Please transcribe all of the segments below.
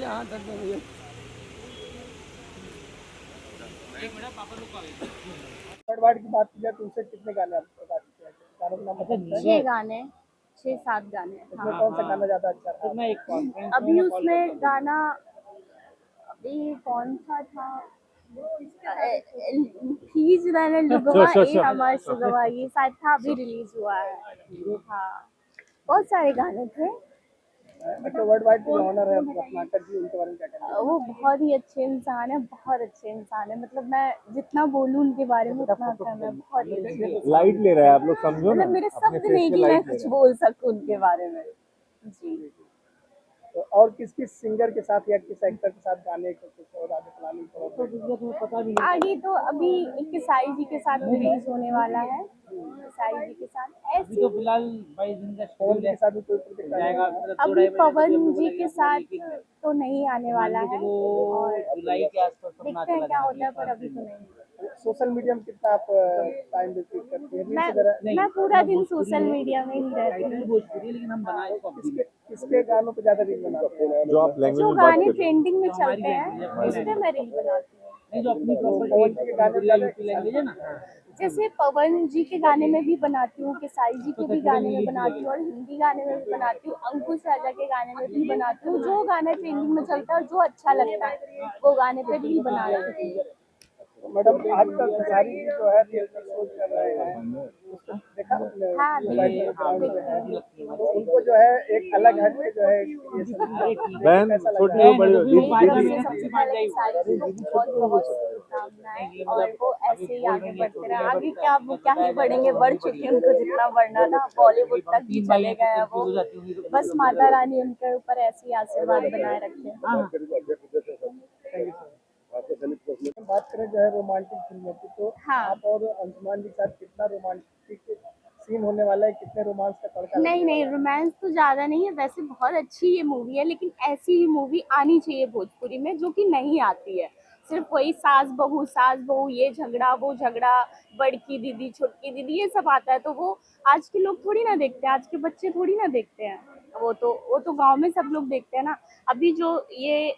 यहाँ तक तो भैया वर्ल्ड की बात की जाए तो उनसे कितने गाने आपको गानों के नाम बता 6 गाने, 6-7 गाने। इसमें हाँ। कौन सा गाना ज्यादा अच्छा था? अभी उसमें गाना अभी कौन सा था? खींच रहे लुगवा ए हमार सुगवा, ये शायद था, अभी रिलीज हुआ है। हाँ, बहुत सारे गाने थे। अच्छा, वर्ल्ड वाइड की ऑनर है रत्नाकर जी, उनके बारे में क्या कहना है? वो बहुत ही अच्छे इंसान है, बहुत अच्छे इंसान है। मतलब मैं जितना बोलूं उनके बारे में उतना कम है। बहुत ही अच्छे। लाइट ले रहा है, आप लोग समझो ना, मतलब मेरे अपने शब्द फेस नहीं पे कि मैं लाइट ले कुछ रहा बोल सकूं उनके बारे में। जी। तो और किस किस सिंगर के साथ या किस एक्टर के साथ गाने को कुछ और आगे प्लानिंग करो? आगे तो अभी केसाई जी के साथ रिलीज होने वाला है। केसाई जी के साथ ऐसे तो फिलहाल 22 दिन का पवन शेड्यूल के साथ भी कोई प्रोजेक्ट जाएगा। अभी पवन जी के साथ तो नहीं आने वाला है, और जुलाई के आसपास देखते हैं क्या होता है, पर अभी तो नहीं। सोशल मीडिया में कितना आप टाइम व्यतीत करते हैं? रील्स मैं वगैरह मैं पूरा दिन सोशल मीडिया में ही रहती हूँ। भोजपुरी, लेकिन हम बनाए इसको अपनी किसके किसके गानों पे ज्यादा रील बनाते हैं? जो आप लैंग्वेज जो में बात गाने करते हैं। ट्रेंडिंग में चलते हैं उस पे मैं रील बनाती हूँ। नहीं, जो अपनी पवन जी के गाने ज्यादा लैंग्वेज है ना। जैसे पवन जी के गाने में भी बनाती हूँ, केसाई जी के भी गाने में बनाती हूँ, और हिंदी गाने में भी बनाती हूँ, अंकुश राजा के गाने में भी बनाती हूँ। जो गाना ट्रेंडिंग में चलता है और जो अच्छा लगता है वो गाने पे रील बना रही हूँ। मैडम, आजकल खेसारी जी जो है रियलिटी शो कर रहे हैं, उसको देखा आपने? हाँ, मोबाइल देखिए, प्रोग्राम जो है, देखिए। तो उनको जो है एक अलग हट के जो है ये सब बहन कैसा लग छोटी रहा हो है? बड़ी हो मेरी तरफ दीदी, से सबसे पहले केसारी जी को बहुत बहुत शुभकामनाएं, और वो ऐसे ही आगे बढ़ते रहे। आगे क्या, वो क्या ही बढ़ेंगे, बढ़ चुके हैं, उनको जितना बढ़ना था बॉलीवुड तक भी चले गए हैं वो। बस माता रानी उनके ऊपर ऐसे ही आशीर्वाद बनाए रखे। बात करें जो है रोमांटिक फिल्मों की, तो हाँ। आप और अंशुमान जी के साथ कितना रोमांटिक सीन होने वाला है? कितने रोमांस का तड़का नहीं लगने नहीं, वाला रोमांस तो ज़्यादा नहीं है। वैसे बहुत अच्छी ये मूवी है, लेकिन ऐसी ही मूवी आनी चाहिए भोजपुरी में, जो कि नहीं आती है। सिर्फ वही सास बहू, ये झगड़ा वो झगड़ा, बड़की दीदी छोटकी दीदी, ये सब आता है। तो वो आज के लोग थोड़ी ना देखते हैं, आज के बच्चे थोड़ी ना देखते हैं। वो तो गांव में सब लोग देखते हैं ना। अभी जो ये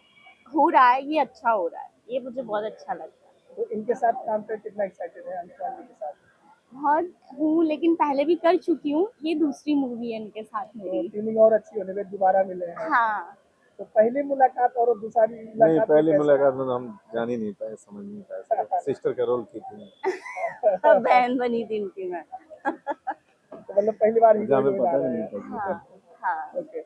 हो रहा है, ये अच्छा हो रहा है, ये मुझे बहुत अच्छा लगता है। है? तो इनके साथ काम कर कितना एक्साइटेड है अंशुमान जी के साथ? बहुत हूँ, लेकिन पहले भी कर चुकी हूँ। ये दूसरी मूवी है इनके साथ तो मेरी। फीलिंग और अच्छी होने में दोबारा मिले हैं। हाँ। तो पहली मुलाकात और दूसरी नहीं, मुलाकात में पहली कैसा? मुलाकात में तो हम जान ही नहीं पाए, समझ नहीं पाए। सिस्टर का रोल की थी, बहन बनी थी इनकी मैं। तो मतलब पहली बार मुझे हमें हीरोइन आ पता रहे नहीं हैं। था। हाँ हाँ। ओके,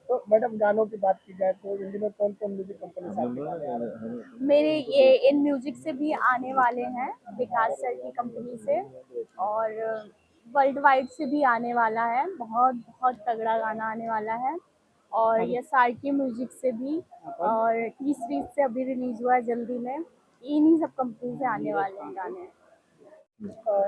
तो मैडम गानों की बात की जाए तो इन दिनों कौन कौन म्यूजिक कंपनी साथ में गाने आ रहे हैं? मेरे ये इन म्यूजिक से भी आने वाले हैं, विकास सर की कंपनी से, और वर्ल्ड वाइड से भी आने वाला है। बहुत बहुत तगड़ा गाना आने वाला है। और ये सार्की म्यूजिक से भी, और तीसरी से अभी रिलीज हुआ है जल्दी में। इन्हीं सब कंपनी से आने वाले हैं गाने।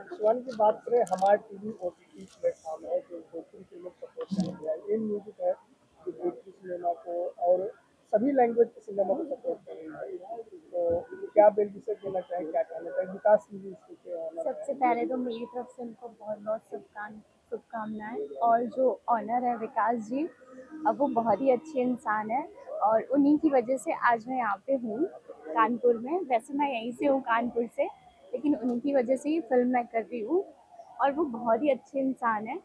शिवानी की बात करें, हमारे टीवी ओटीटी प्लेटफॉर्म है जो भोजपुरी फिल्मों को सपोर्ट कर रहा है। इन म्यूजिक है जो भोजपुरी सिनेमा को और सभी लैंग्वेज के सिनेमा को सपोर्ट कर रही है। तो क्या बेल विषय देना चाहें, क्या कहना चाहें? विकास म्यूजिक के ऑनर सबसे पहले तो मेरी तरफ से उनको बहुत बहुत शुभकामनाएं। और जो ऑनर है विकास जी, अब वो बहुत ही अच्छे इंसान है, और उन्हीं की वजह से आज मैं यहाँ पे हूँ कानपुर में। वैसे मैं यहीं से हूँ, कानपुर से, लेकिन उन्हीं की वजह से ही फिल्म मैं कर रही हूँ। और वो बहुत ही अच्छे इंसान है।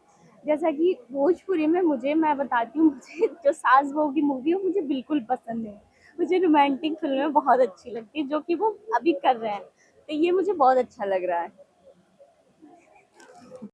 जैसा कि भोजपुरी में मैं बताती हूँ, मुझे जो सास बहू की मूवी है मुझे बिल्कुल पसंद है। मुझे रोमांटिक फिल्में बहुत अच्छी लगती है, जो कि वो अभी कर रहे हैं, तो ये मुझे बहुत अच्छा लग रहा है।